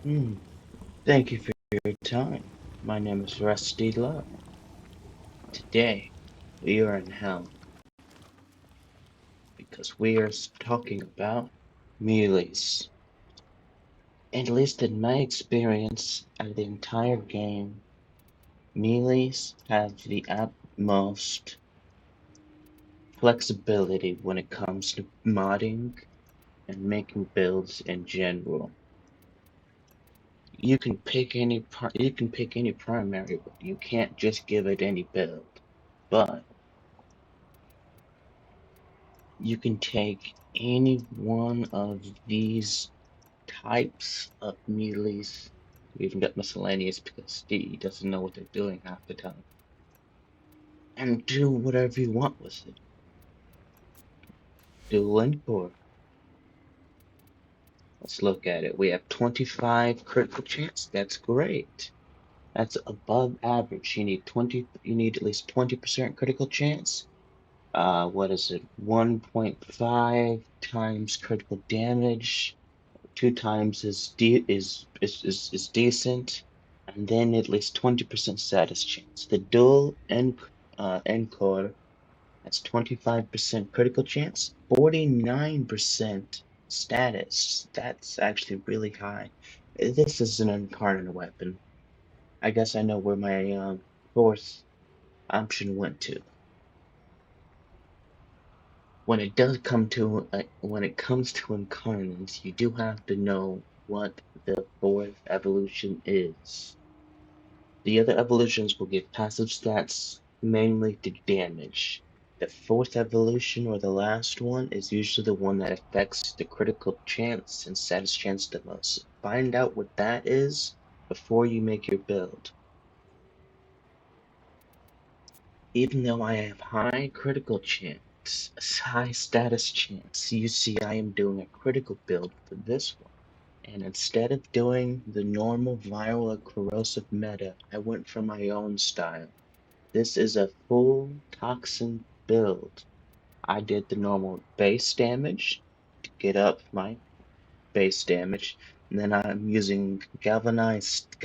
Hmm. Thank you for your time. My name is Rusty Love. Today, we are in hell because we are talking about melees. At least in my experience of the entire game, melees have the utmost flexibility when it comes to modding and making builds in general. You can pick any primary, but you can't just give it any build. But you can take any one of these types of melees. We even got miscellaneous because he doesn't know what they're doing half the time. And do whatever you want with it. Do Ichor. Let's look at it. We have 25 critical chance. That's great. That's above average. You need at least 20% critical chance. What is it? 1.5 times critical damage. Two times is decent, and then at least 20% status chance. The dual encore has 25% critical chance, 49% status. That's actually really high. This is an Incarnon weapon. I guess I know where my fourth option went to. When it comes to Incarnons, you do have to know what the fourth evolution is. The other evolutions will give passive stats mainly to damage. The fourth evolution, or the last one, is usually the one that affects the critical chance and status chance the most. Find out what that is before you make your build. Even though I have high critical chance, high status chance, you see I am doing a critical build for this one. And instead of doing the normal viral or corrosive meta, I went for my own style. This is a full toxin build. I did the normal base damage to get up my base damage, and then I'm using galvanized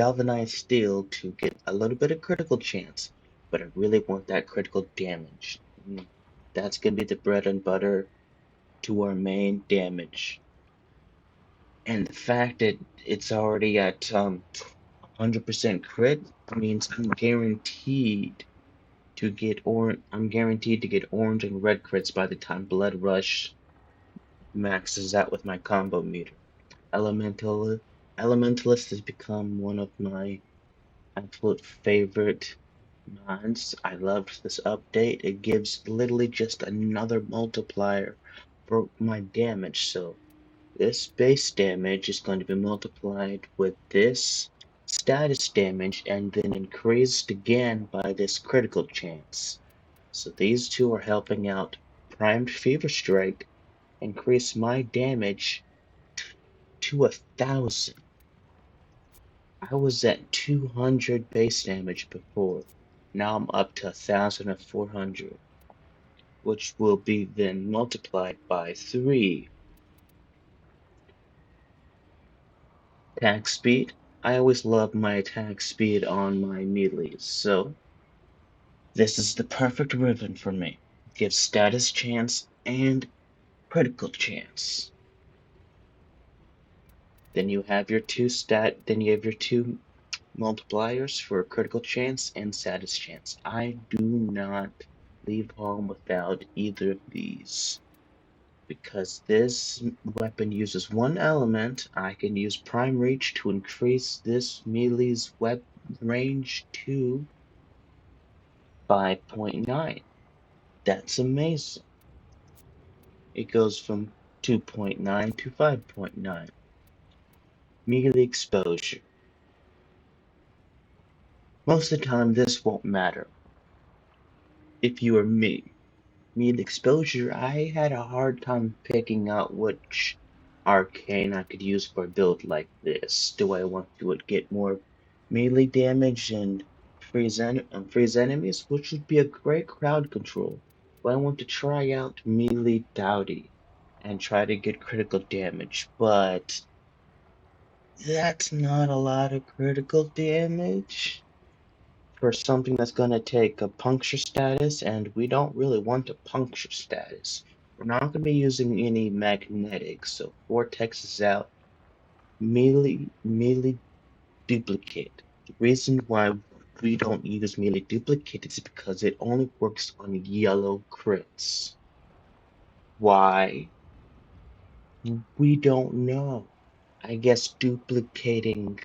steel to get a little bit of critical chance, but I really want that critical damage. That's gonna be the bread and butter to our main damage. And the fact that it's already at 100% crit means I'm guaranteed to get orange and red crits by the time Blood Rush maxes out with my combo meter. Elemental Elementalist has become one of my absolute favorite mods. I loved this update. It gives literally just another multiplier for my damage. So this base damage is going to be multiplied with this status damage and then increased again by this critical chance. So these two are helping out. Primed Fever Strike increase my damage to 1,000. I was at 200 base damage before. Now I'm up to 1,400, which will be then multiplied by 3. Attack speed. I always love my attack speed on my melees, so this is the perfect ribbon for me. Gives status chance and critical chance. Then you have your two multipliers for critical chance and status chance. I do not leave home without either of these. Because this weapon uses one element, I can use Prime Reach to increase this melee's range to 5.9. That's amazing. It goes from 2.9 to 5.9. Melee exposure. Most of the time, this won't matter. If you are me, melee exposure, I had a hard time picking out which arcane I could use for a build like this. Do I want to get more melee damage and freeze enemies, which would be a great crowd control? But I want to try out melee Dowdy and try to get critical damage, but That's not a lot of critical damage for something that's gonna take a puncture status, and we don't really want a puncture status. We're not gonna be using any magnetics, so Vortex is out. Melee duplicate. The reason why we don't use melee duplicate is because it only works on yellow crits. Why? We don't know. I guess duplicating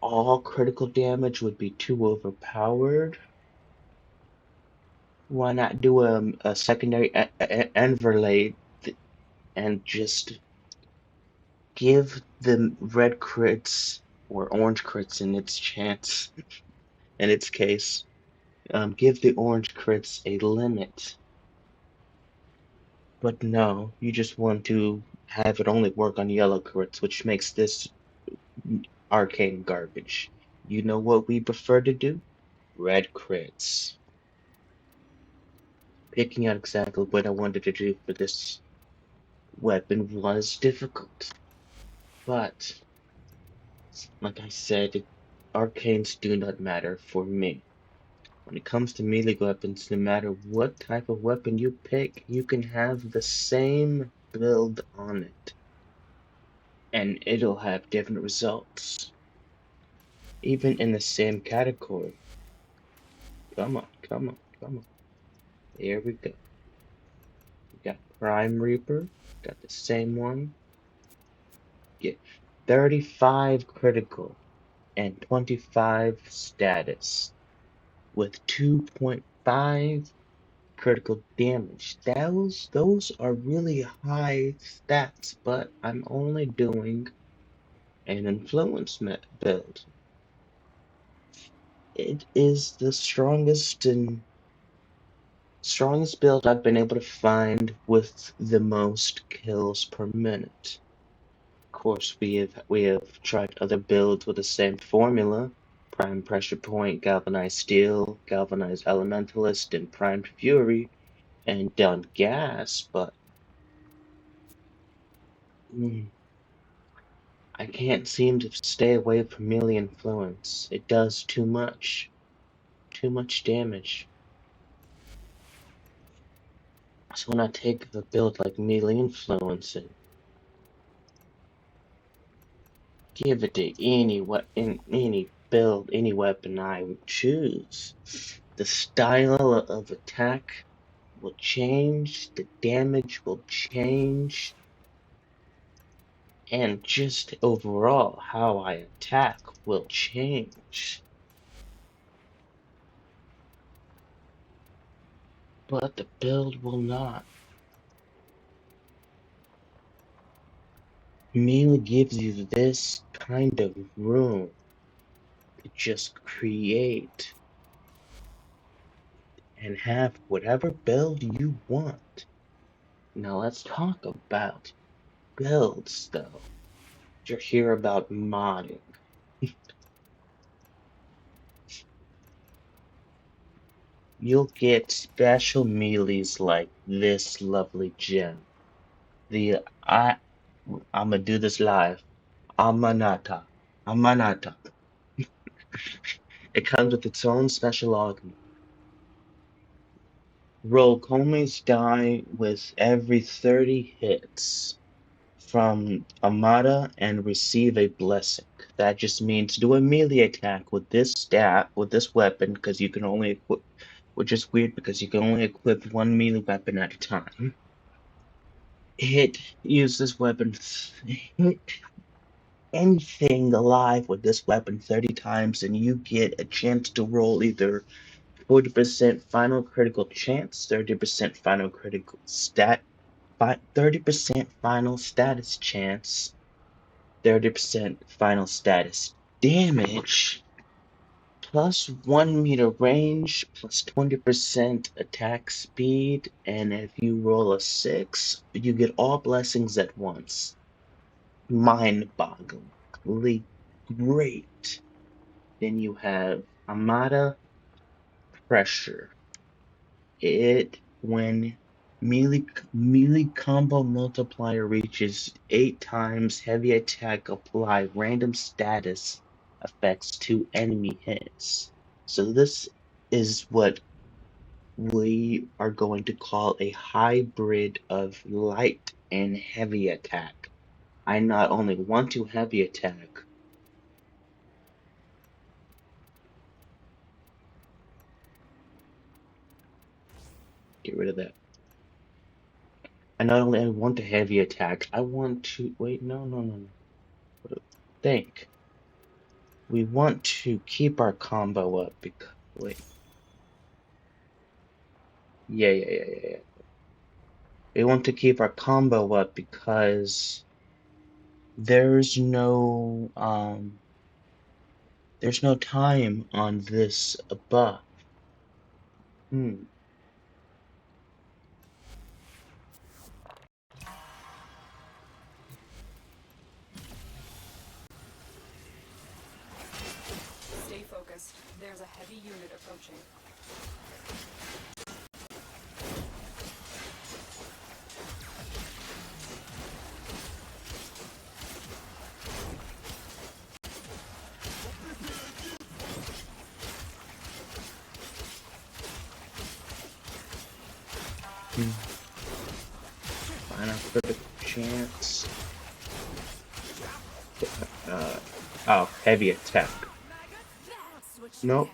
all critical damage would be too overpowered. Why not do a secondary overlay and just give the red crits or orange crits in its chance, in its case, give the orange crits a limit. But no, you just want to have it only work on yellow crits, which makes this arcane garbage. You know what we prefer to do? Red crits. Picking out exactly what I wanted to do for this weapon was difficult. But, like I said, arcanes do not matter for me. When it comes to melee weapons, no matter what type of weapon you pick, you can have the same build on it, and it'll have different results, even in the same category. Come on, come on, come on. Here we go. We got Prime Reaper, got the same one. Get 35 critical and 25 status with 2.5 critical damage. Those are really high stats, but I'm only doing an influence build. It is the strongest build I've been able to find with the most kills per minute. Of course, we have tried other builds with the same formula: Prime Pressure Point, Galvanized Steel, Galvanized Elementalist, and Prime Fury, and done gas, but I can't seem to stay away from melee influence. It does too much damage. So when I take the build like melee influence and give it to any build, any weapon I would choose, the style of attack will change, the damage will change, and just overall how I attack will change. But the build will not. Melee gives you this kind of room to just create and have whatever build you want. Now let's talk about builds though. You'll hear about modding. You'll get special melees like this lovely gem. The I'ma do this live. Amanata. Amanata. It comes with its own special augment. Roll Komi's die with every 30 hits from Amata and receive a blessing. That just means do a melee attack with this stat, with this weapon, because you can only equip, which is weird because you can only equip one melee weapon at a time. Use this weapon, hit anything alive with this weapon 30 times, and you get a chance to roll either 40% final critical chance, 30% final critical 30% final status chance, 30% final status damage, plus 1 meter range, plus 20% attack speed, and if you roll a 6, you get all blessings at once. Mind-bogglingly great. Then you have Amata Pressure. When Melee combo multiplier reaches 8 times heavy attack, apply random status effects to enemy hits. So this is what we are going to call a hybrid of light and heavy attack. I not only want to heavy attack, get rid of that. I not only want to heavy attack, I want to wait, no. Think. We want to keep our combo up because wait. Yeah. We want to keep our combo up because there's no time on this buff. Hmm. Stay focused. There's a heavy unit approaching. Final critical chance. Oh, heavy attack. That's what you Nope.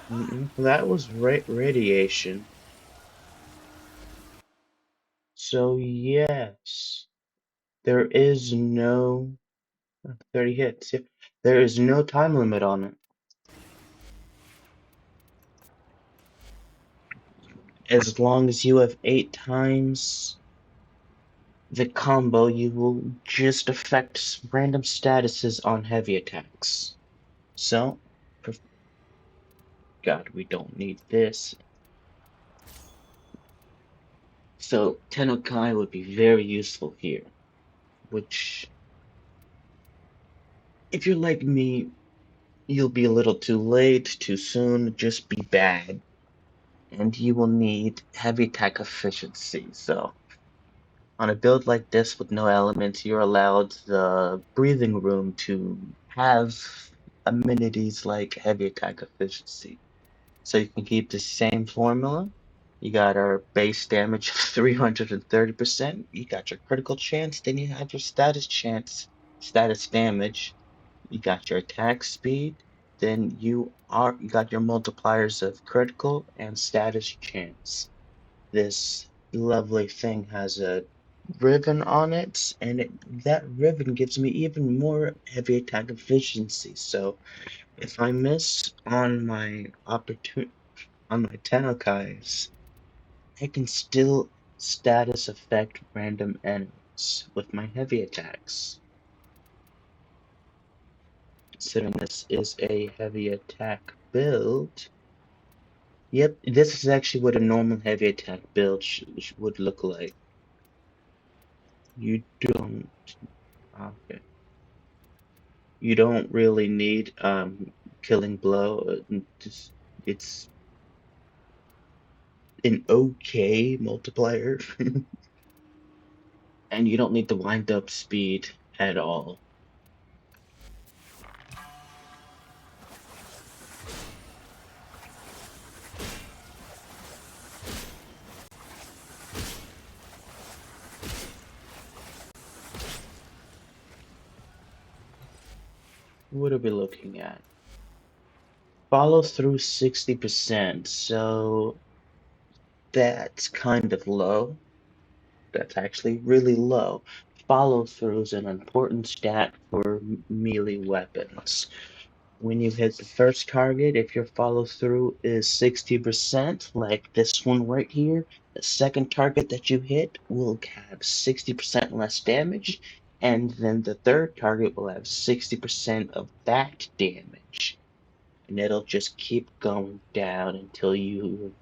get. That was radiation. So yes, there is no 30 hits. Yeah. There is no time limit on it. As long as you have 8 times the combo, you will just affect random statuses on heavy attacks. So, God, we don't need this. So, Tennokia would be very useful here, which, if you're like me, you'll be a little too late, too soon, just be bad. And you will need heavy attack efficiency. So, on a build like this with no elements, you're allowed the breathing room to have amenities like heavy attack efficiency. So you can keep the same formula. You got our base damage of 330%. You got your critical chance, then you have your status chance, status damage. You got your attack speed, then you got your multipliers of critical and status chance. This lovely thing has a ribbon on it, and that ribbon gives me even more heavy attack efficiency. So if I miss on my Tenokais, I can still status affect random enemies with my heavy attacks. Considering this is a heavy attack build. Yep, this is actually what a normal heavy attack build would look like. You don't. Okay. You don't really need killing blow. It's an okay multiplier, and you don't need the wind up speed at all. What are we looking at? Follow through 60%, so that's kind of low. That's actually really low. Follow through is an important stat for melee weapons. When you hit the first target, if your follow through is 60%, like this one right here, the second target that you hit will have 60% less damage, and then the third target will have 60% of that damage. And it'll just keep going down until you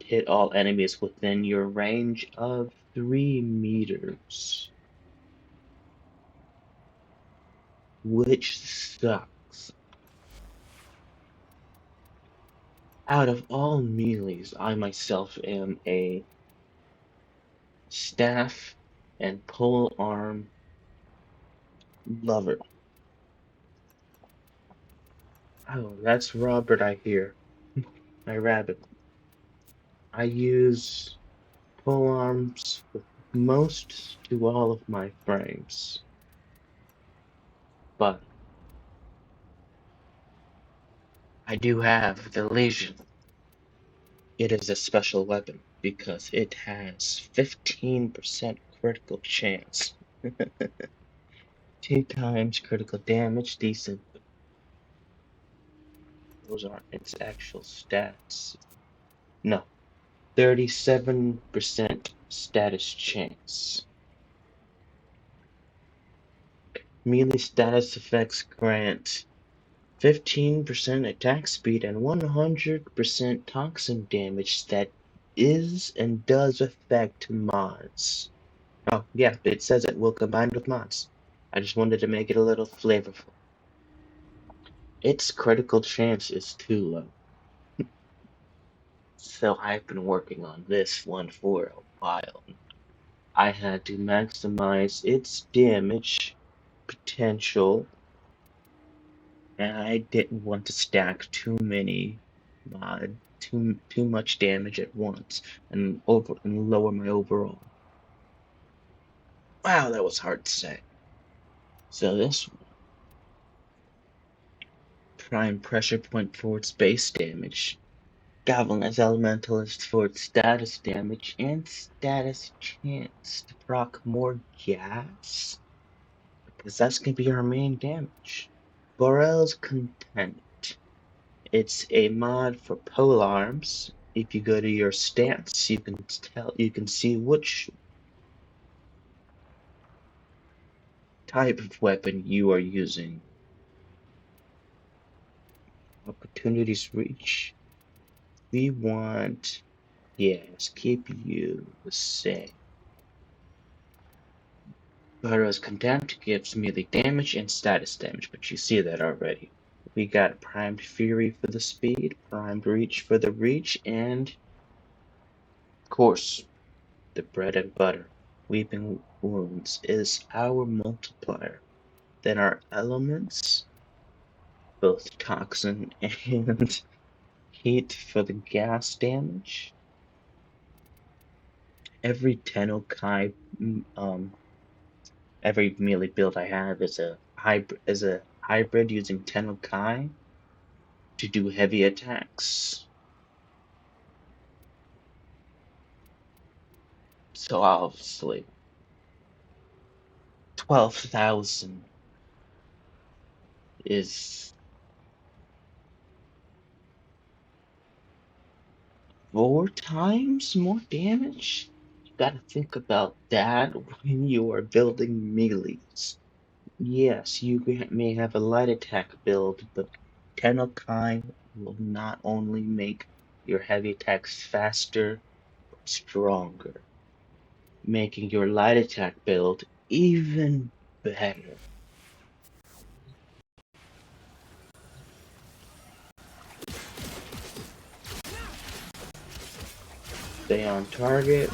hit all enemies within your range of 3 meters, which sucks. Out of all melees, I myself am a staff and pole arm lover. Oh, that's Robert I hear. My rabbit. I use pole arms with most to all of my frames, but I do have the Lesion. It is a special weapon because it has 15% critical chance. 2 times critical damage, decent. Those aren't its actual stats. No, 37% status chance. Melee status effects grant 15% attack speed and 100% toxin damage that is and does affect mods. Oh, yeah, it says it will combine with mods. I just wanted to make it a little flavorful. Its critical chance is too low. So I've been working on this one for a while. I had to maximize its damage potential, and I didn't want to stack too much damage at once and lower my overall. Wow, that was hard to say. So this one, prime pressure point for its base damage, Galvanized Elementalist for its status damage and status chance to proc more gas, because that's gonna be our main damage. Borel's Content. It's a mod for polearms. If you go to your stance, you can see which type of weapon you are using. Opportunities reach. We want, yes, keep you the same. Burrow's Contempt gives melee damage and status damage, but you see that already. We got Primed Fury for the speed, Primed Reach for the reach, and, of course, the bread and butter. Weeping Wounds is our multiplier. Then our elements, both Toxin and Heat for the gas damage. Every Tennokai, every melee build I have is a hybrid using Tennokai to do heavy attacks. So obviously, 12,000 is 4 times more damage? You gotta think about that when you are building melees. Yes, you may have a light attack build, but Tennokai will not only make your heavy attacks faster, but stronger, making your light attack build even better. Stay on target.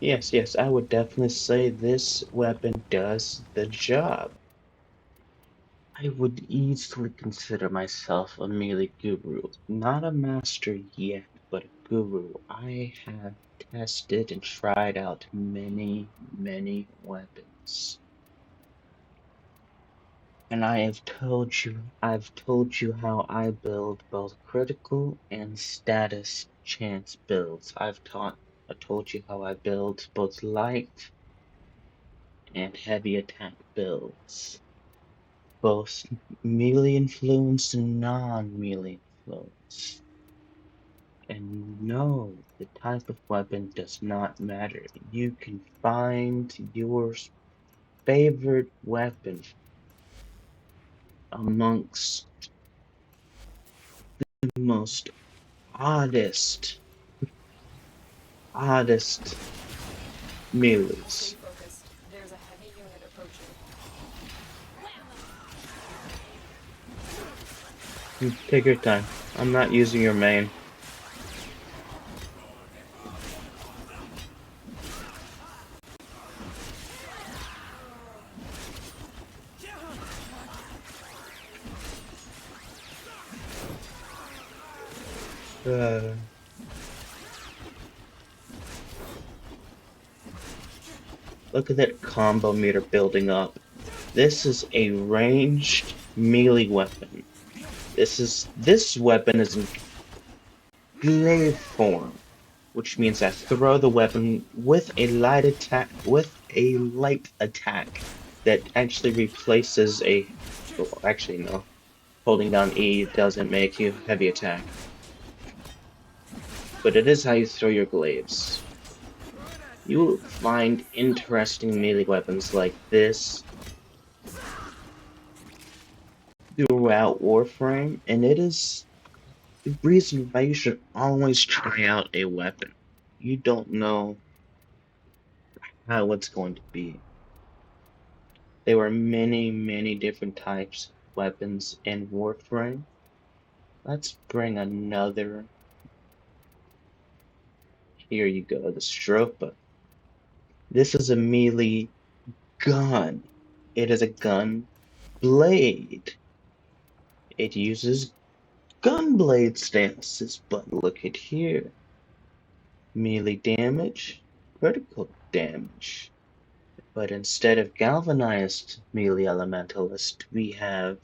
Yes, I would definitely say this weapon does the job. I would easily consider myself a melee guru. Not a master yet, but a guru. I have tested and tried out many weapons. And I've told you how I build both critical and status chance builds. I told you how I build both light and heavy attack builds. both melee influence and non-melee influence. And no, the type of weapon does not matter. You can find your favorite weapon amongst the most oddest melees. Stay focused. There's a heavy unit approaching. Take your time. I'm not using your main. Look at that combo meter building up. This is a ranged melee weapon. This weapon is in glaive form, which means I throw the weapon with a light attack that actually replaces a. Well, actually, no. Holding down E doesn't make you heavy attack. But it is how you throw your glaives. You will find interesting melee weapons like this throughout Warframe, and it is the reason why you should always try out a weapon. You don't know how it's going to be. There were many, many different types of weapons in Warframe. Let's bring another. Here you go, the Stropha. This is a melee gun. It is a gun blade. It uses gun blade stances, but look at here. Melee damage, critical damage. But instead of galvanized melee elementalist, we have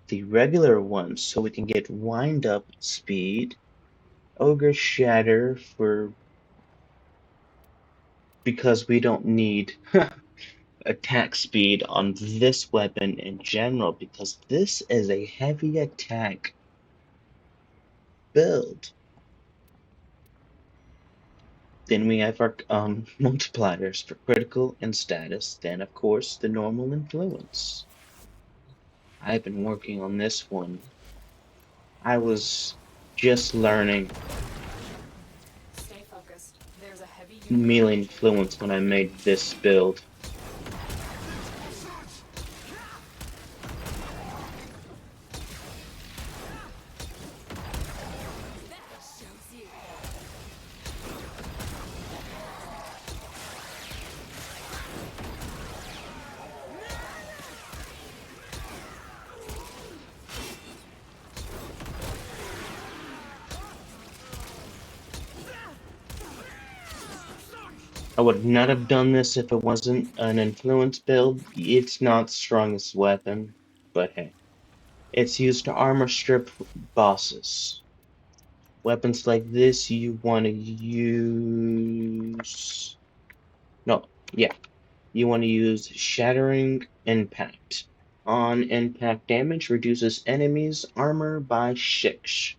the regular one, so we can get wind up speed, ogre shatter because we don't need attack speed on this weapon in general, because this is a heavy attack build. Then we have our multipliers for critical and status, then of course the normal influence. I've been working on this one. I was just learning Stay focused. There's a heavy unit melee approaching. influence when I made this build. I would not have done this if it wasn't an influence build. It's not strongest weapon, but hey. It's used to armor strip bosses. Weapons like this you want to use... No, yeah. You want to use Shattering Impact. On impact damage, reduces enemies' armor by 6.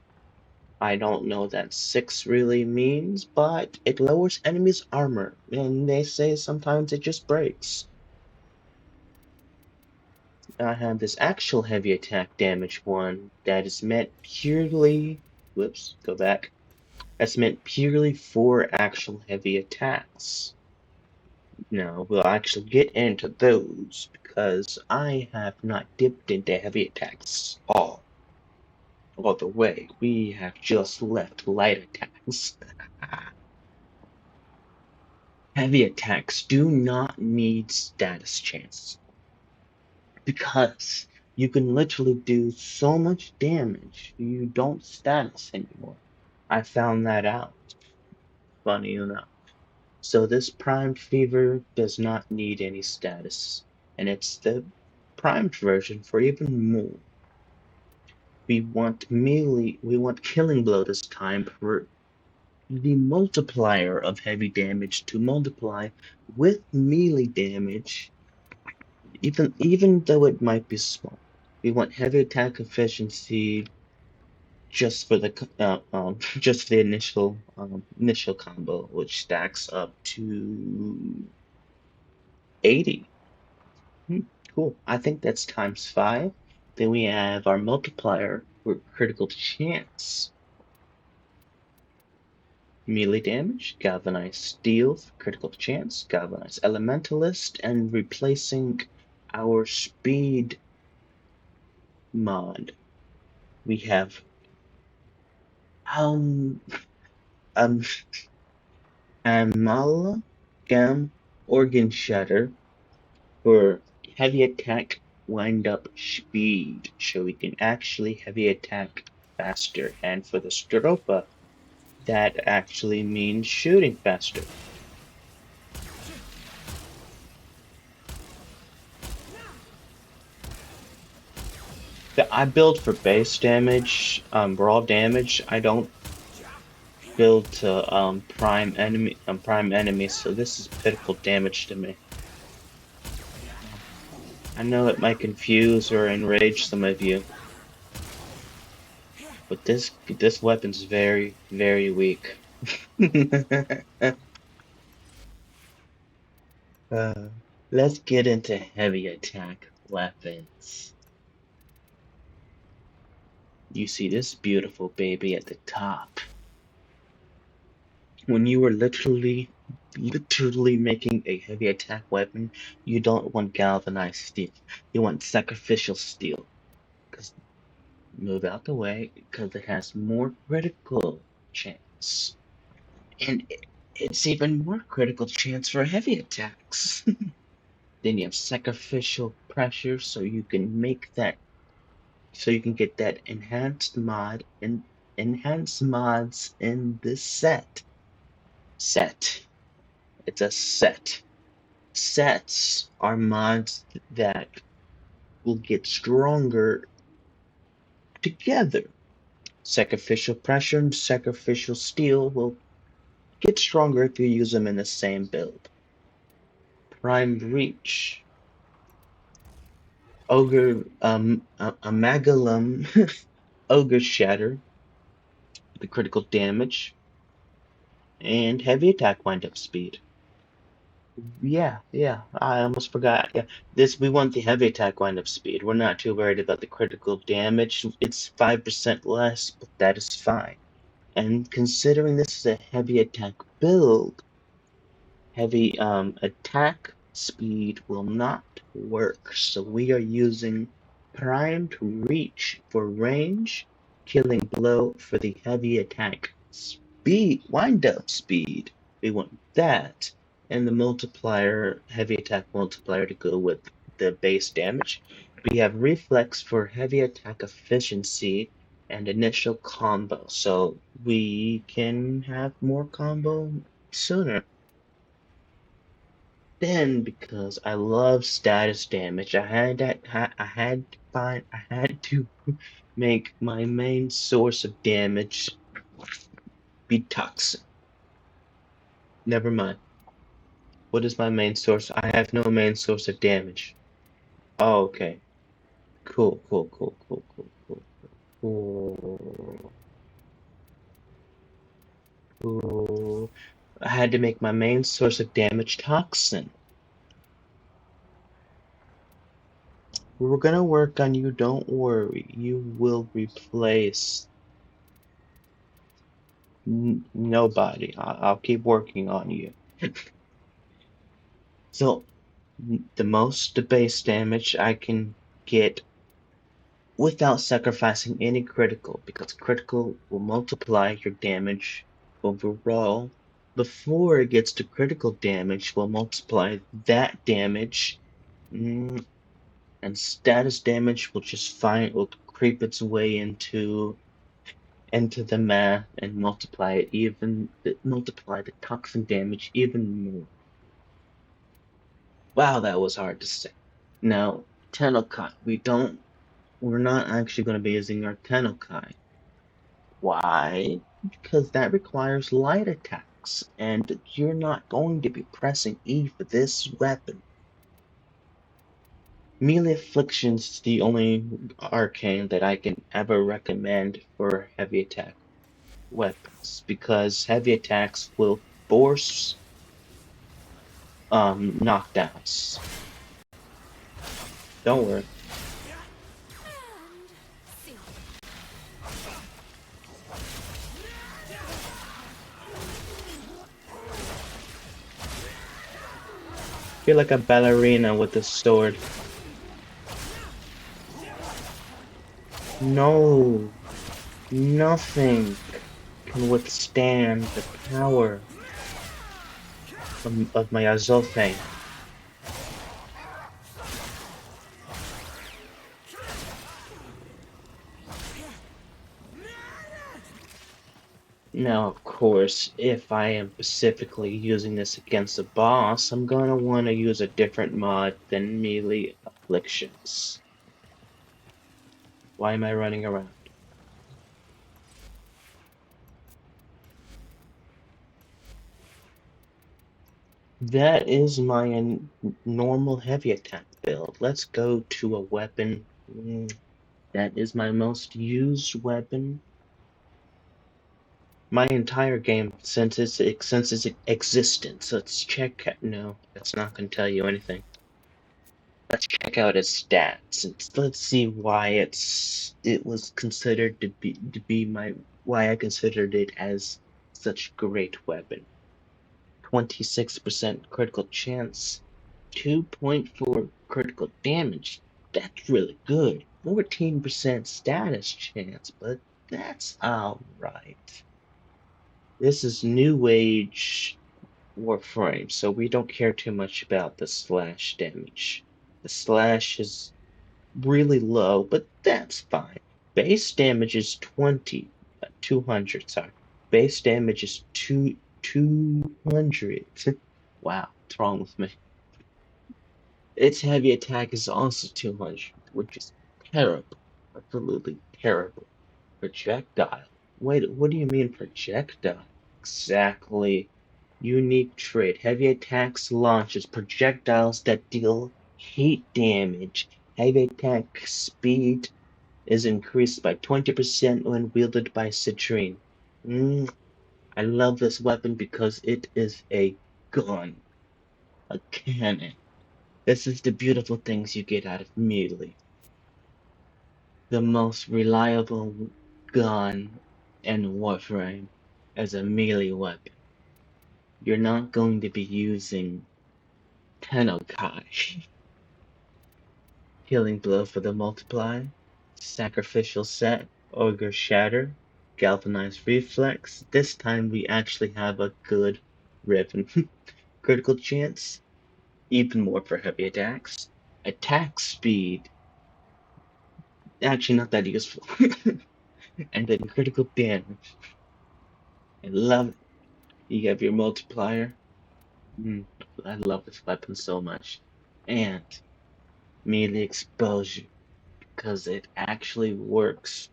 I don't know what that 6 really means, but it lowers enemies' armor, and they say sometimes it just breaks. I have this actual heavy attack damage one that is meant purely... Whoops, go back. That's meant purely for actual heavy attacks. Now, we'll actually get into those, because I have not dipped into heavy attacks all the way. We have just left light attacks. Heavy attacks do not need status chances, because you can literally do so much damage you don't status anymore. I found that out, funny enough. So this primed fever does not need any status, and it's the primed version for even more. We want killing blow this time for the multiplier of heavy damage to multiply with melee damage Even though it might be small. We want heavy attack efficiency just for the just the initial combo, which stacks up to 80. Hmm, cool. I think that's times 5. Then we have our multiplier for critical chance. Melee damage, galvanized steel for critical chance, galvanized elementalist, and replacing our speed mod. We have um um amalgam organ shatter for heavy attack wind up speed, so we can actually heavy attack faster. And for the Stropha, that actually means shooting faster. I build for base damage, raw damage. I don't build to prime enemies, so this is pitiful damage to me. I know it might confuse or enrage some of you, but this weapon's very, very weak. Uh, let's get into heavy attack weapons. You see this beautiful baby at the top. When you are literally making a heavy attack weapon, you don't want galvanized steel. You want sacrificial steel. Because move out the way, because it has more critical chance. And it's even more critical chance for heavy attacks. Then you have sacrificial pressure, so you can get that enhanced mods in this set. It's a set. Sets are mods that will get stronger together. Sacrificial pressure and sacrificial steel will get stronger if you use them in the same build. Prime reach. Amalgam, ogre shatter, the critical damage, and heavy attack wind-up speed. Yeah, I almost forgot. Yeah, we want the heavy attack wind-up speed. We're not too worried about the critical damage. It's 5% less, but that is fine. And considering this is a heavy attack build, heavy attack speed will not work. So we are using primed reach for range, killing blow for the heavy attack speed, wind up speed. We want that. And the multiplier, heavy attack multiplier to go with the base damage. We have reflex for heavy attack efficiency and initial combo. So we can have more combo sooner. Then, because I love status damage, I had to make my main source of damage be toxin. Never mind. What is my main source? I have no main source of damage. Oh, okay. Cool. Cool. I had to make my main source of damage toxin. We're gonna work on you, don't worry. You will replace nobody. I'll keep working on you. So, the base damage I can get without sacrificing any critical, because critical will multiply your damage overall. Before it gets to critical damage, will multiply that damage, mm, and status damage will creep its way into the math and multiply the toxin damage even more. Wow, that was hard to say. Now, Tennokia, we're not actually going to be using our Tennokia. Why? Because that requires light attacks, and you're not going to be pressing E for this weapon. Melee Affliction's is the only arcane that I can ever recommend for heavy attack weapons, because heavy attacks will force knockdowns. Don't worry. Feel like a ballerina with a sword. No, nothing can withstand the power of my Azothane. Now, of course, if I am specifically using this against a boss, I'm gonna want to use a different mod than Melee Afflictions. Why am I running around? That is my normal heavy attack build. Let's go to a weapon. That is my most used weapon. My entire game since its existence. Let's check. No, that's not going to tell you anything. Let's check out its stats and let's see why it was considered to be my why I considered it as such great weapon. 26% critical chance, 2.4 critical damage. That's really good. 14% status chance, but that's alright. This is New Age Warframe, so we don't care too much about the slash damage. The slash is really low, but that's fine. Base damage is 200, sorry. Base damage is 200. Wow, what's wrong with me? Its heavy attack is also 200, which is terrible. Absolutely terrible. Projectile. Wait, what do you mean projectile? Exactly. Unique trait. Heavy attacks launches projectiles that deal heat damage. Heavy attack speed is increased by 20% when wielded by Citrine. I love this weapon because it is a gun, a cannon. This is the beautiful things you get out of melee. The most reliable gun in Warframe as a melee weapon. You're not going to be using Tennokia. Healing Blow for the multiply, Sacrificial Set, Ogre Shatter, Galvanized Reflex. This time we actually have a good ribbon. Critical chance, even more for heavy attacks. Attack speed, actually not that useful. And then critical damage. I love it. You have your multiplier. I love this weapon so much. And melee exposure, because it actually works.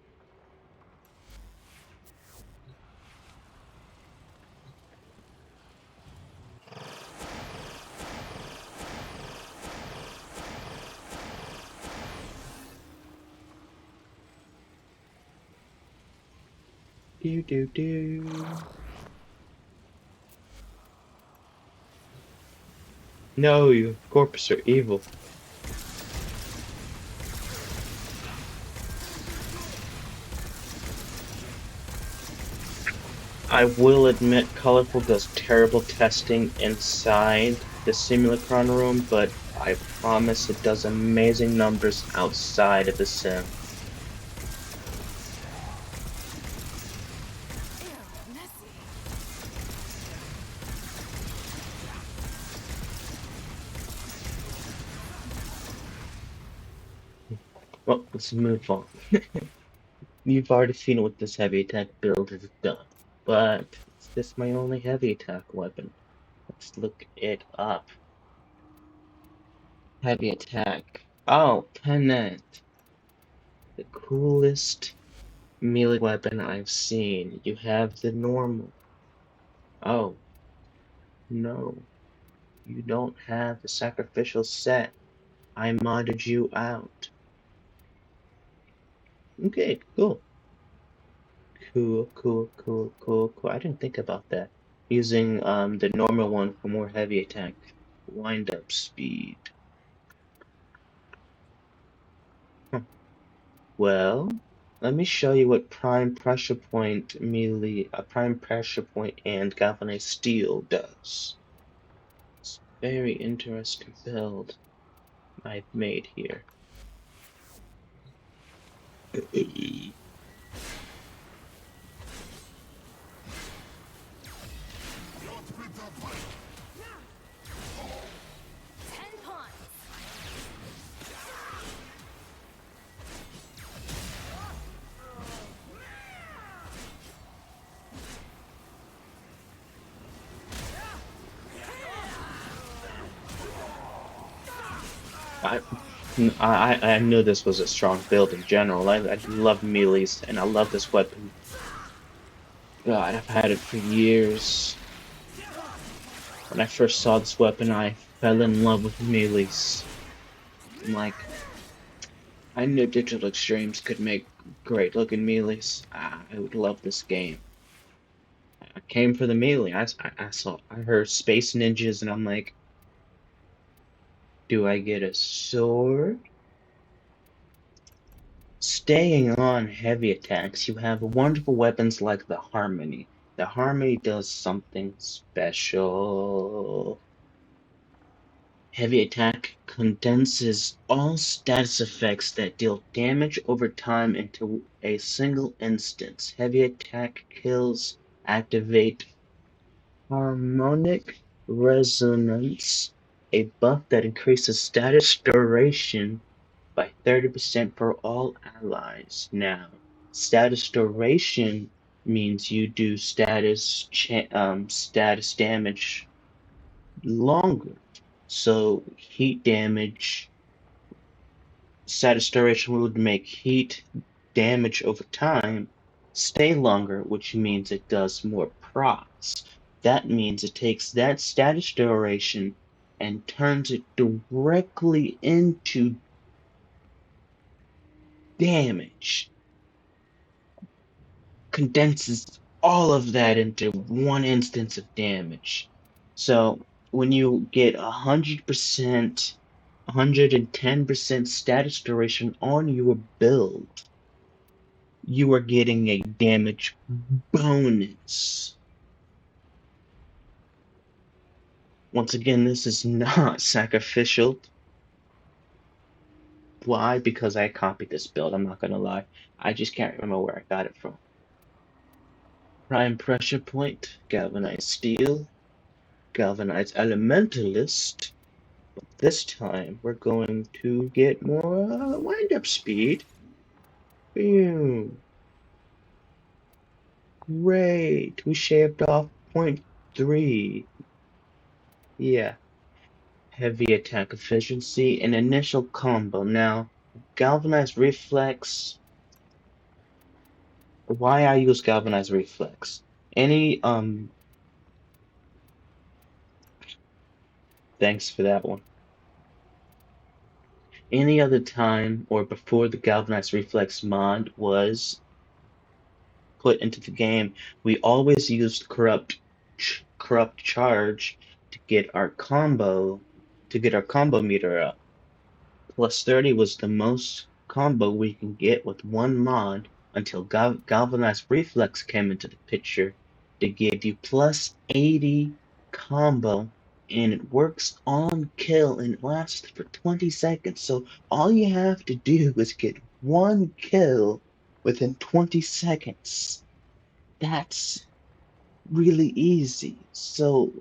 Do do do. No, you corpus are evil. I will admit Colorful does terrible testing inside the simulacron room, but I promise it does amazing numbers outside of the sim. Well, let's move on. You've already seen what this heavy attack build has done, but is this my only heavy attack weapon? Let's look it up. Heavy attack. Oh, Pennant. The coolest melee weapon I've seen. You have the normal. Oh, no. You don't have the sacrificial set. I modded you out. Okay, cool. Cool. I didn't think about that. Using the normal one for more heavy attack. Wind up speed. Huh. Well, let me show you what prime pressure point melee, prime pressure point and galvanized steel does. It's a very interesting build I've made here. I, I knew this was a strong build in general. I love melees and I love this weapon. God, I've had it for years. When I first saw this weapon, I fell in love with melees. I'm like, I knew Digital Extremes could make great looking melees. I would love this game. I came for the melee. I heard Space Ninjas and I'm like, do I get a sword? Staying on heavy attacks, you have wonderful weapons like the Harmony. The Harmony does something special. Heavy attack condenses all status effects that deal damage over time into a single instance. Heavy attack kills activate harmonic resonance, a buff that increases status duration by 30% for all allies. Now, status duration means you do status damage longer. So heat damage, status duration would make heat damage over time stay longer, which means it does more procs. That means it takes that status duration and turns it directly into damage. Condenses all of that into one instance of damage. So when you get 100%, 110% status duration on your build, you are getting a damage bonus. Once again, this is not sacrificial. Why? Because I copied this build, I'm not gonna lie. I just can't remember where I got it from. Prime pressure point, galvanized steel, galvanized elementalist. But this time we're going to get more wind-up speed. Boom. Great. We shaved off 0.3. Yeah. Heavy attack efficiency and initial combo. Now, galvanized reflex. Why I use galvanized reflex? Any thanks for that one. Any other time or before the galvanized reflex mod was put into the game, we always used corrupt charge to get our combo meter up. Plus 30 was the most combo we can get with one mod until Galvanized Reflex came into the picture to give you plus 80 combo, and it works on kill and it lasts for 20 seconds. So all you have to do is get one kill within 20 seconds. That's really easy. So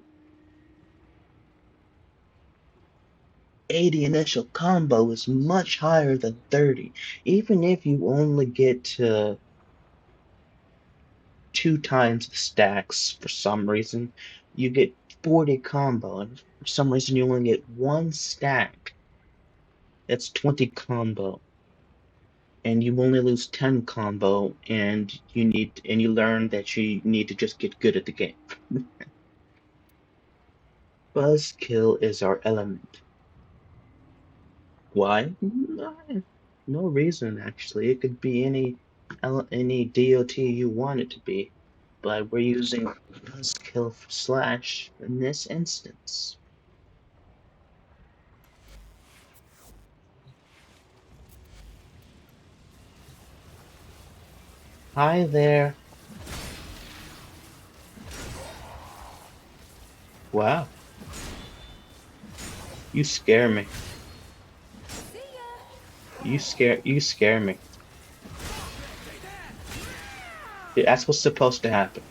80 initial combo is much higher than 30. Even if you only get to 2 times the stacks for some reason, you get 40 combo. And for some reason, you only get 1 stack. That's 20 combo. And you only lose 10 combo, and you learn that you need to just get good at the game. Buzzkill is our element. Why? No reason actually. It could be any DOT you want it to be, but we're using Buzzkill for Slash in this instance. Hi there. Wow, you scare me. You scare me. That's what's supposed to happen.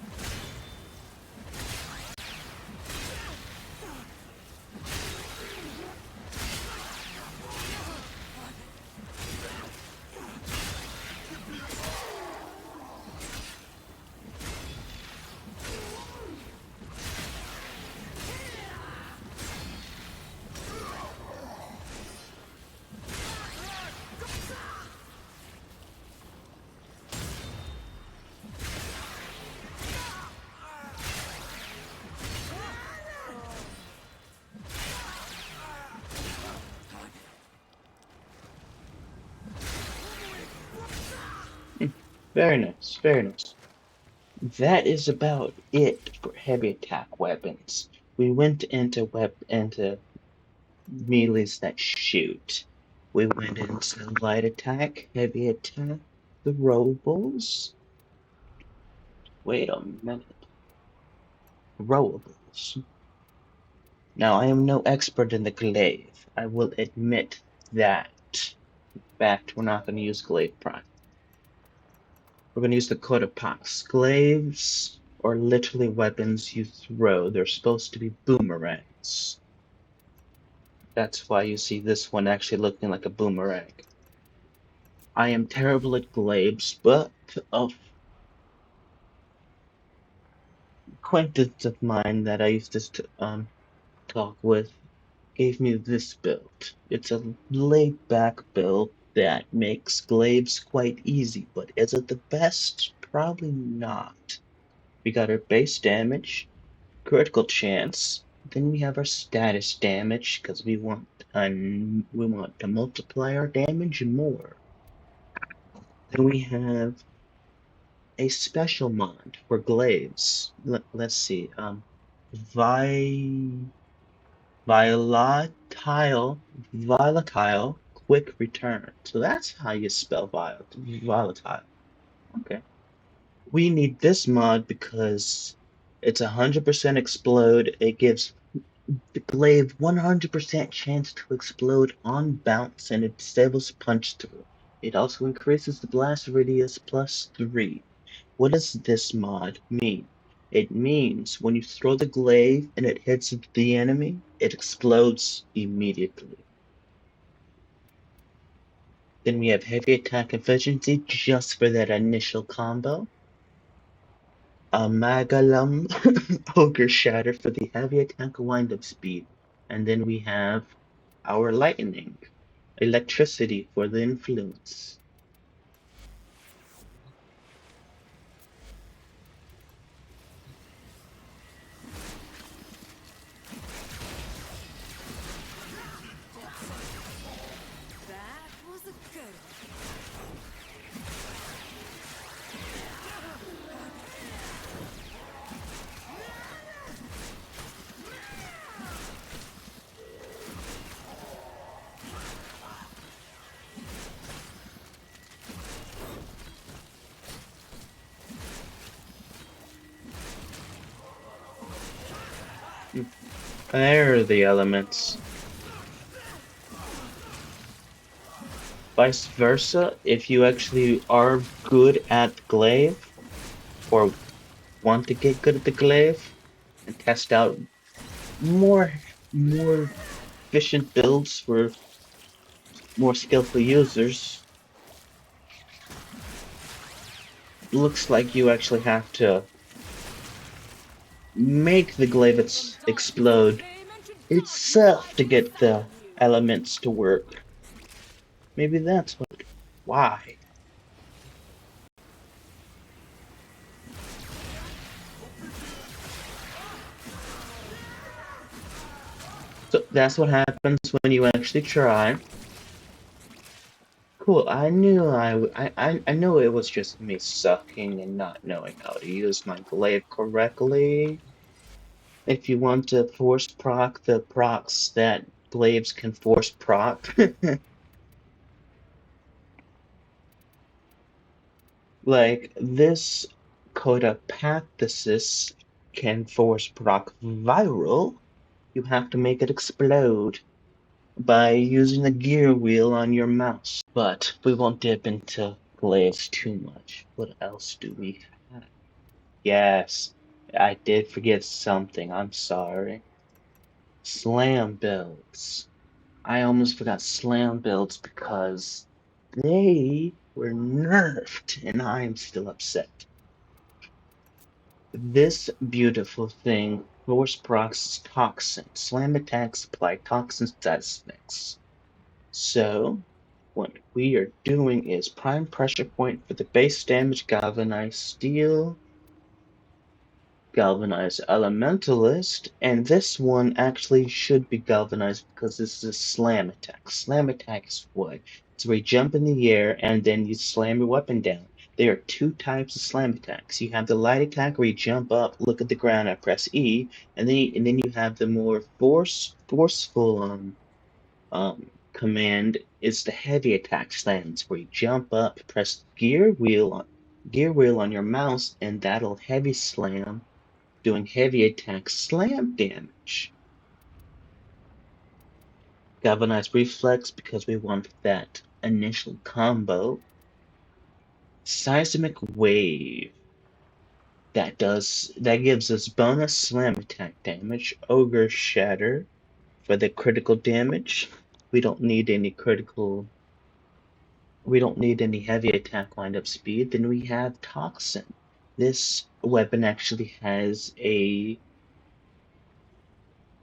Very nice, very nice. That is about it for heavy attack weapons. We went into melees that shoot. We went into light attack, heavy attack, throwables. Wait a minute. Throwables. Now, I am no expert in the glaive. I will admit that. In fact, we're not going to use glaive prime. We're going to use the Coda Pathocyst. Glaives are literally weapons you throw. They're supposed to be boomerangs. That's why you see this one actually looking like a boomerang. I am terrible at glaives, but a acquaintance of mine that I used to talk with gave me this build. It's a laid-back build that makes glaives quite easy, but is it the best? Probably not. We got our base damage, critical chance, then we have our status damage because we want to multiply our damage more. Then we have a special mod for glaives. Let's see. Vi volatile quick return. So that's how you spell volatile. Okay. We need this mod because it's 100% explode. It gives the glaive 100% chance to explode on bounce and it disables punch through. It also increases the blast radius +3. What does this mod mean? It means when you throw the glaive and it hits the enemy, it explodes immediately. Then we have heavy attack efficiency just for that initial combo. Amagalum Ogre Shatter for the heavy attack wind-up speed. And then we have our lightning, electricity for the influence. That was a good There are the elements. Vice versa, if you actually are good at glaive or want to get good at the glaive and test out more efficient builds for more skillful users, looks like you actually have to make the glaive explode itself to get the elements to work. Maybe that's why. So that's what happens when you actually try. Cool. I know it was just me sucking and not knowing how to use my glaive correctly. If you want to force proc the procs that glaives can force proc, like this Coda Pathocyst can force proc viral, you have to make it explode by using the gear wheel on your mouse. But we won't dip into glaives too much. What else do we have? Yes, I did forget something. I'm sorry. Slam builds. I almost forgot slam builds because they were nerfed, and I'm still upset. This beautiful thing force procs toxin. Slam attacks apply toxin status effects. So, what we are doing is prime pressure point for the base damage, galvanized steel, galvanized elementalist, and this one actually should be galvanized because this is a slam attack. Slam attack is what? It's where you jump in the air and then you slam your weapon down. There are two types of slam attacks. You have the light attack where you jump up, look at the ground, and press E, and then you have the more forceful command is the heavy attack slams where you jump up, press gear wheel on your mouse, and that'll heavy slam, doing heavy attack slam damage. Galvanized reflex because we want that initial combo. Seismic wave that gives us bonus slam attack damage. Ogre shatter for the critical damage. We don't need any critical we don't need any heavy attack wind-up speed. Then we have Toxin. This weapon actually has a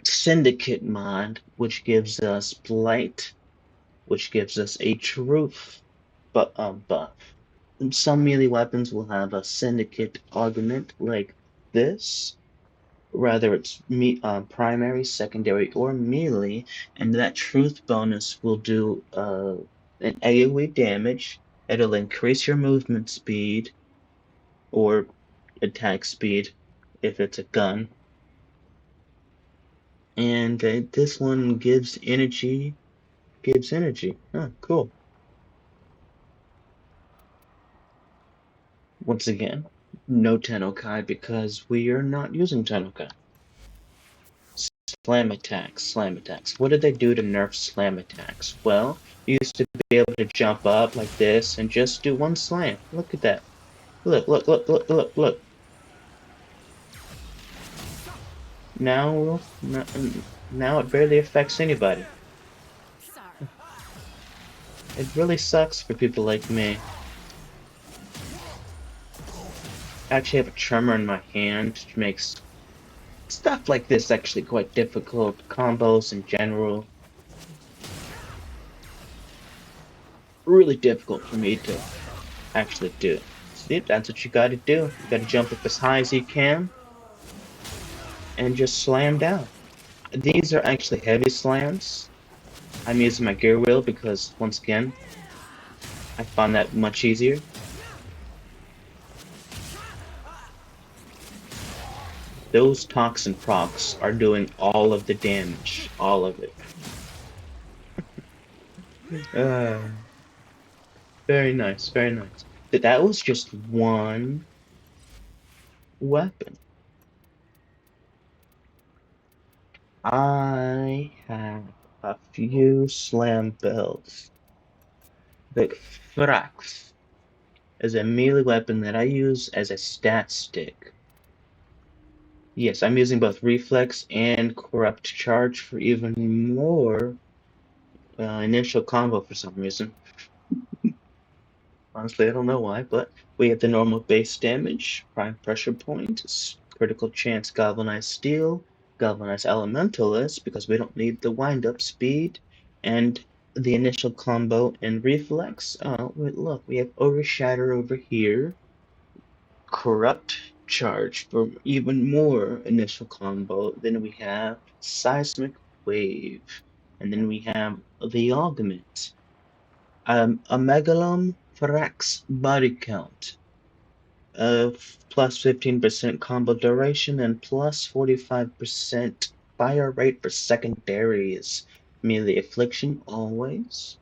Syndicate mod, which gives us Blight, which gives us a Truth buff. Some melee weapons will have a Syndicate augment like this, whether it's primary, secondary, or melee, and that truth bonus will do an AoE damage. It'll increase your movement speed or attack speed if it's a gun. And this one gives energy. Gives energy. Oh, cool. Once again, no Tennokai because we are not using Tennokai. Slam attacks, slam attacks. What did they do to nerf slam attacks? Well, you used to be able to jump up like this and just do one slam. Look at that. Look, look, look, look, look, look. Now, now it barely affects anybody. It really sucks for people like me. I actually have a tremor in my hand, which makes stuff like this actually quite difficult. Combos in general. Really difficult for me to actually do. See, that's what you gotta do. You gotta jump up as high as you can and just slam down. These are actually heavy slams. I'm using my gear wheel because, once again, I find that much easier. Those toxin procs are doing all of the damage. All of it. Uh, very nice, very nice. That was just one weapon. I have a few slam builds. The Furax is a melee weapon that I use as a stat stick. Yes, I'm using both Reflex and Corrupt Charge for even more initial combo for some reason. Honestly, I don't know why, but we have the normal base damage, prime pressure point, critical chance galvanized steel, galvanized elementalist because we don't need the wind-up speed, and the initial combo and reflex. Oh, wait, look, we have overshatter over here, corrupt charge for even more initial combo. Then we have seismic wave, and then we have the augment. A Megalom Furax body count. Plus 15% combo duration and plus 45% fire rate for secondaries. Melee affliction always.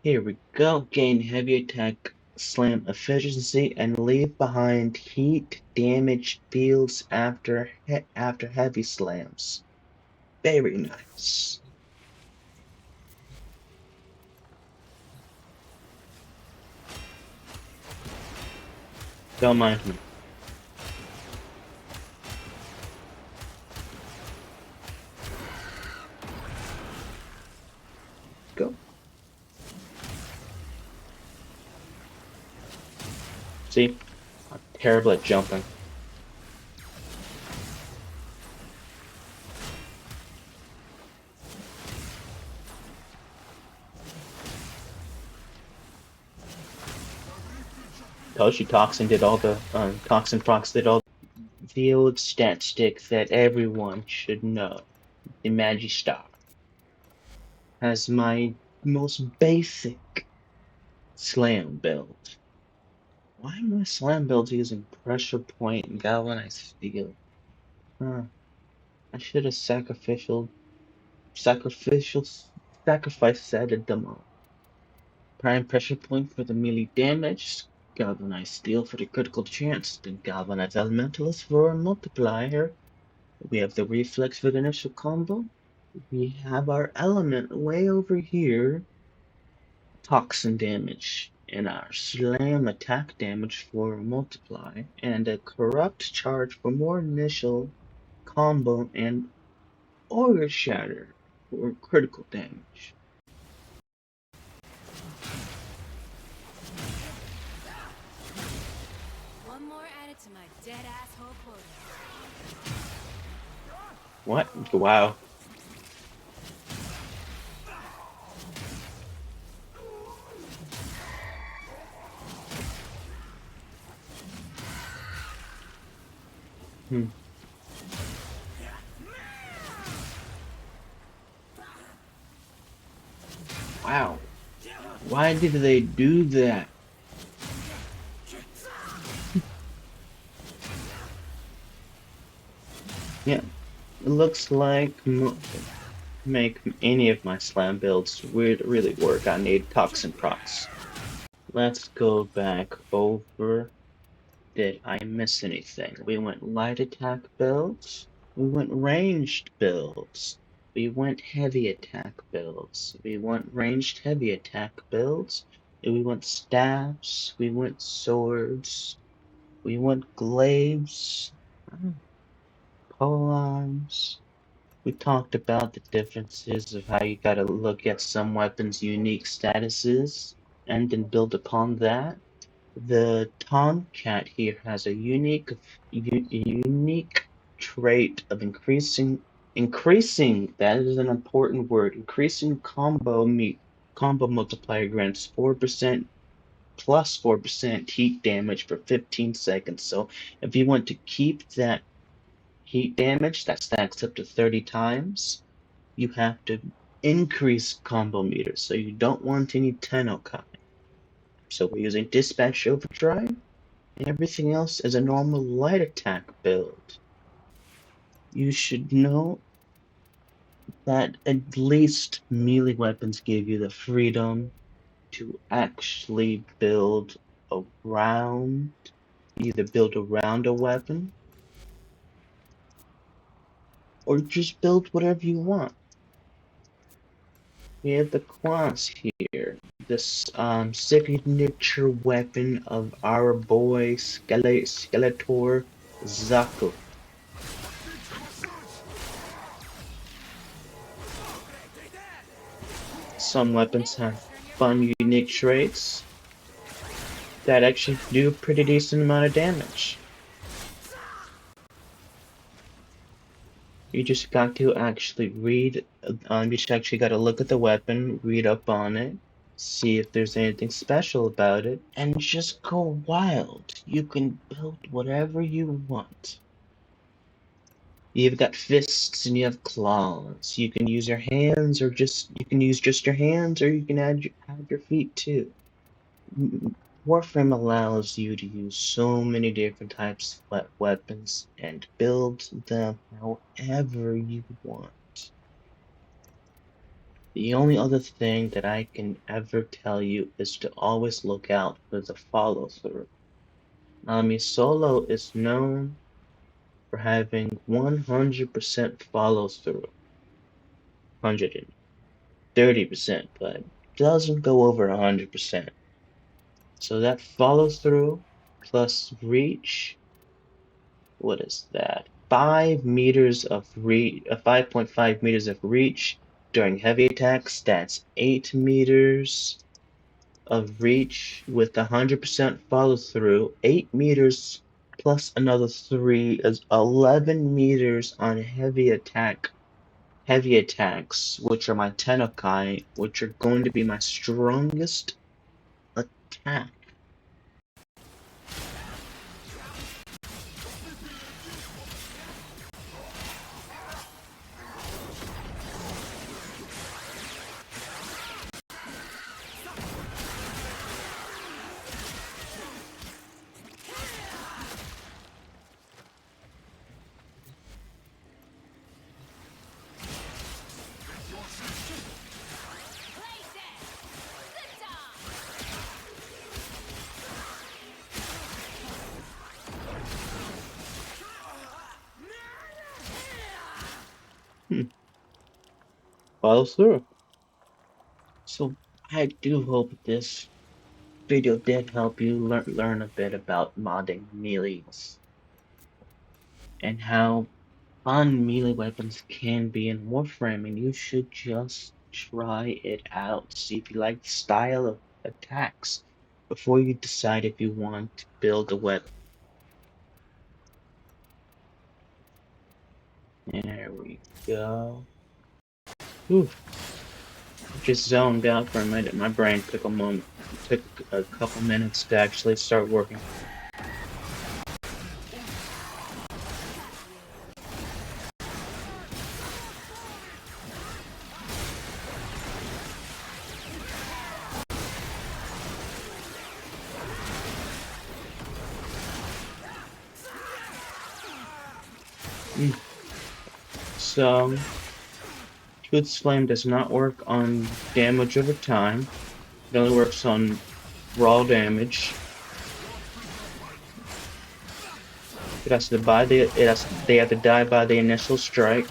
Here we go. Gain heavy attack slam efficiency and leave behind heat damage fields after heavy slams. Very nice. Don't mind me. Go. See? I'm terrible at jumping. Told you Toxin did all the Toxin Prox did all the old stat stick that everyone should know. The Magistar has my most basic slam build. Why am my slam build using pressure point and galvanized steel? Huh. I should have sacrificed that at demo. Prime pressure point for the melee damage, galvanized steel for the critical chance, then galvanized elementalist for a multiplier. We have the reflex for the initial combo. We have our element way over here, toxin damage, and our slam attack damage for multiply, and a corrupt charge for more initial combo, and aura shatter for critical damage. One more added to my dead asshole quota. What? Wow. Hmm. Wow. Why did they do that? Yeah, it looks like make any of my slam builds really work. I need toxin procs. Let's go back over. Did I miss anything? We went light attack builds. We went ranged builds. We went heavy attack builds. We went ranged heavy attack builds. We went staffs. We went swords. We went glaives. Polearms. We talked about the differences of how you gotta look at some weapons' unique statuses and then build upon that. The Tonkkat here has a unique trait of increasing, that is an important word, increasing combo multiplier grants 4% plus 4% heat damage for 15 seconds. So if you want to keep that heat damage that stacks up to 30 times, you have to increase combo meters. So you don't want any Tennokia. So we're using Dispatch Overdrive, and everything else is a normal light attack build. You should know that at least melee weapons give you the freedom to actually build around, either build around a weapon, or just build whatever you want. We have the Quass here, this signature weapon of our boy Skeletor Zaku. Some weapons have fun, unique traits that actually do a pretty decent amount of damage. You just got to actually read, you just actually got to look at the weapon, read up on it, see if there's anything special about it, and just go wild. You can build whatever you want. You've got fists and you have claws. You can use your hands, or you can use just your hands, or you can add your feet too. Warframe allows you to use so many different types of weapons and build them however you want. The only other thing that I can ever tell you is to always look out for the follow through. Nami Solo is known for having 100% follow through. 130%, but doesn't go over 100%. So that follow through plus reach, what is that? 5 meters of reach, 5.5 meters of reach during heavy attacks. That's 8 meters of reach with 100% follow through. 8 meters plus another 3 is 11 meters on heavy attacks, which are my Tennokia, which are going to be my strongest attack. Follow through. So I do hope this video did help you learn a bit about modding melees and how fun melee weapons can be in Warframe, and you should just try it out. See if you like the style of attacks before you decide if you want to build a weapon. There we go. Oof. Just zoned out for a minute. My brain took a couple minutes to actually start working. So, Tooth's Flame does not work on damage over time. It only works on raw damage. It has to buy they have to die by the initial strike.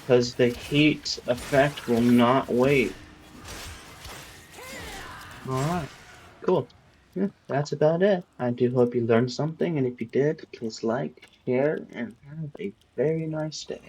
Because the heat effect will not wait. Alright, cool. Yeah, that's about it. I do hope you learned something, and if you did, please like, share, and have a very nice day.